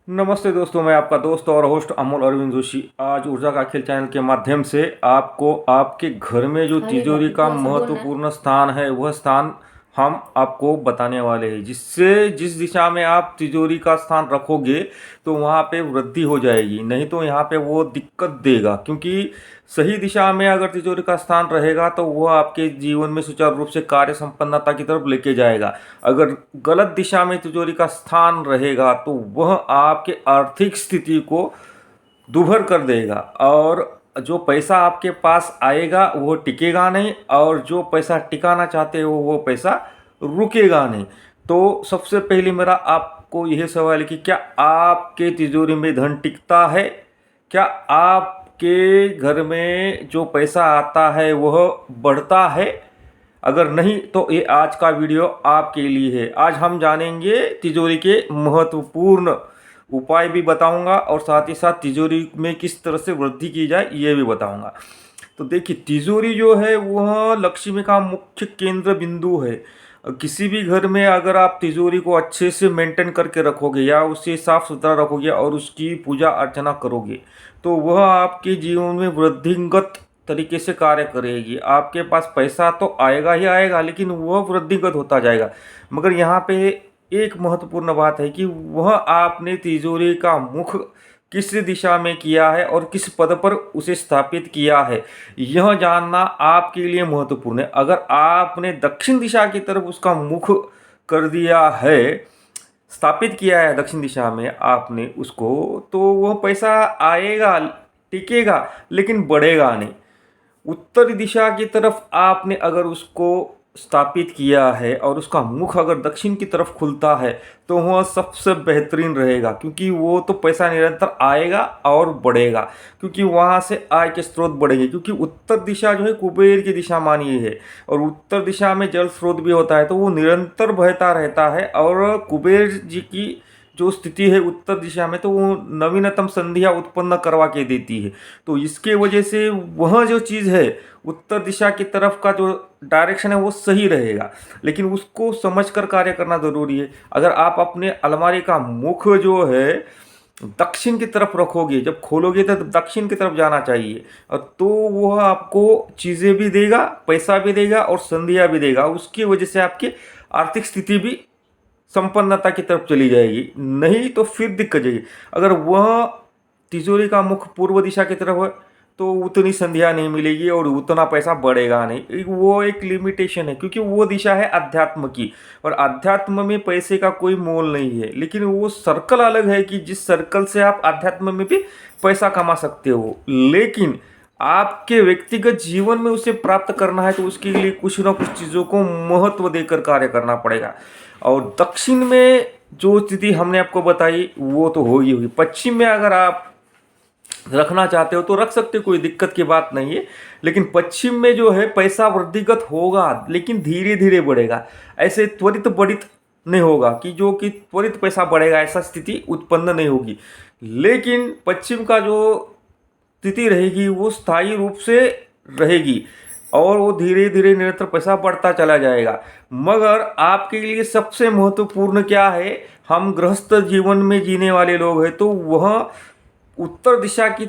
नमस्ते दोस्तों, मैं आपका दोस्त और होस्ट अमोल अरविंद जोशी आज ऊर्जा का खेल चैनल के माध्यम से आपको आपके घर में जो अरे तिजोरी भाभी का थोड़ा सा बोलना। महत्वपूर्ण स्थान है वह स्थान हम आपको बताने वाले हैं, जिससे जिस दिशा में आप तिजोरी का स्थान रखोगे तो वहाँ पे वृद्धि हो जाएगी। नहीं तो यहाँ पे वो दिक्कत देगा, क्योंकि सही दिशा में अगर तिजोरी का स्थान रहेगा तो वह आपके जीवन में सुचारू रूप से कार्य संपन्नता की तरफ लेके जाएगा। अगर गलत दिशा में तिजोरी का स्थान रहेगा तो वह आपके आर्थिक स्थिति को दुभर कर देगा, और जो पैसा आपके पास आएगा वो टिकेगा नहीं, और जो पैसा टिकाना चाहते हो वो पैसा रुकेगा नहीं। तो सबसे पहले मेरा आपको यह सवाल है कि क्या आपके तिजोरी में धन टिकता है? क्या आपके घर में जो पैसा आता है वह बढ़ता है? अगर नहीं तो ये आज का वीडियो आपके लिए है। आज हम जानेंगे तिजोरी के महत्वपूर्ण उपाय भी बताऊंगा, और साथ ही साथ तिजोरी में किस तरह से वृद्धि की जाए ये भी बताऊंगा। तो देखिए, तिजोरी जो है वह लक्ष्मी का मुख्य केंद्र बिंदु है। किसी भी घर में अगर आप तिजोरी को अच्छे से मेंटेन करके रखोगे या उसे साफ सुथरा रखोगे और उसकी पूजा अर्चना करोगे तो वह आपके जीवन में वृद्धिगत तरीके से कार्य करेगी। आपके पास पैसा तो आएगा ही आएगा, लेकिन वह वृद्धिगत होता जाएगा। मगर यहाँ पे एक महत्वपूर्ण बात है कि वह आपने तिजोरी का मुख किस दिशा में किया है और किस पद पर उसे स्थापित किया है, यह जानना आपके लिए महत्वपूर्ण है। अगर आपने दक्षिण दिशा की तरफ उसका मुख कर दिया है, स्थापित किया है दक्षिण दिशा में आपने उसको, तो वह पैसा आएगा, टिकेगा, लेकिन बढ़ेगा नहीं। उत्तरी दिशा की तरफ आपने अगर उसको स्थापित किया है और उसका मुख अगर दक्षिण की तरफ खुलता है तो वह सबसे बेहतरीन रहेगा, क्योंकि वो तो पैसा निरंतर आएगा और बढ़ेगा, क्योंकि वहाँ से आय के स्रोत बढ़ेंगे। क्योंकि उत्तर दिशा जो है कुबेर की दिशा मानी है, और उत्तर दिशा में जल स्रोत भी होता है तो वो निरंतर बहता रहता है। और कुबेर जी की जो स्थिति है उत्तर दिशा में, तो वो नवीनतम संधिया उत्पन्न करवा के देती है। तो इसके वजह से वह जो चीज़ है उत्तर दिशा की तरफ का जो डायरेक्शन है वो सही रहेगा, लेकिन उसको समझकर कार्य करना ज़रूरी है। अगर आप अपने अलमारी का मुख जो है दक्षिण की तरफ रखोगे, जब खोलोगे तो दक्षिण की तरफ जाना चाहिए, और तो वह आपको चीज़ें भी देगा, पैसा भी देगा और संधिया भी देगा। उसकी वजह से आपकी आर्थिक स्थिति भी संपन्नता की तरफ चली जाएगी। नहीं तो फिर दिक्कत जाएगी। अगर वह तिजोरी का मुख पूर्व दिशा की तरफ है तो उतनी संध्या नहीं मिलेगी और उतना पैसा बढ़ेगा नहीं। वो एक लिमिटेशन है, क्योंकि वो दिशा है अध्यात्म की, और अध्यात्म में पैसे का कोई मोल नहीं है। लेकिन वो सर्कल अलग है कि जिस सर्कल से आप अध्यात्म में भी पैसा कमा सकते हो, लेकिन आपके व्यक्तिगत जीवन में उसे प्राप्त करना है तो उसके लिए कुछ ना कुछ चीज़ों को महत्व देकर कार्य करना पड़ेगा। और दक्षिण में जो स्थिति हमने आपको बताई वो तो होगी होगी। पश्चिम में अगर आप रखना चाहते हो तो रख सकते हो, कोई दिक्कत की बात नहीं है। लेकिन पश्चिम में जो है पैसा वृद्धिगत होगा, लेकिन धीरे धीरे बढ़ेगा। ऐसे त्वरित बढ़ित नहीं होगा कि जो कि त्वरित पैसा बढ़ेगा, ऐसा स्थिति उत्पन्न नहीं होगी। लेकिन पश्चिम का जो स्थिति रहेगी वो स्थायी रूप से रहेगी, और वो धीरे धीरे निरंतर पैसा बढ़ता चला जाएगा। मगर आपके लिए सबसे महत्वपूर्ण क्या है, हम गृहस्थ जीवन में जीने वाले लोग हैं तो वह उत्तर दिशा की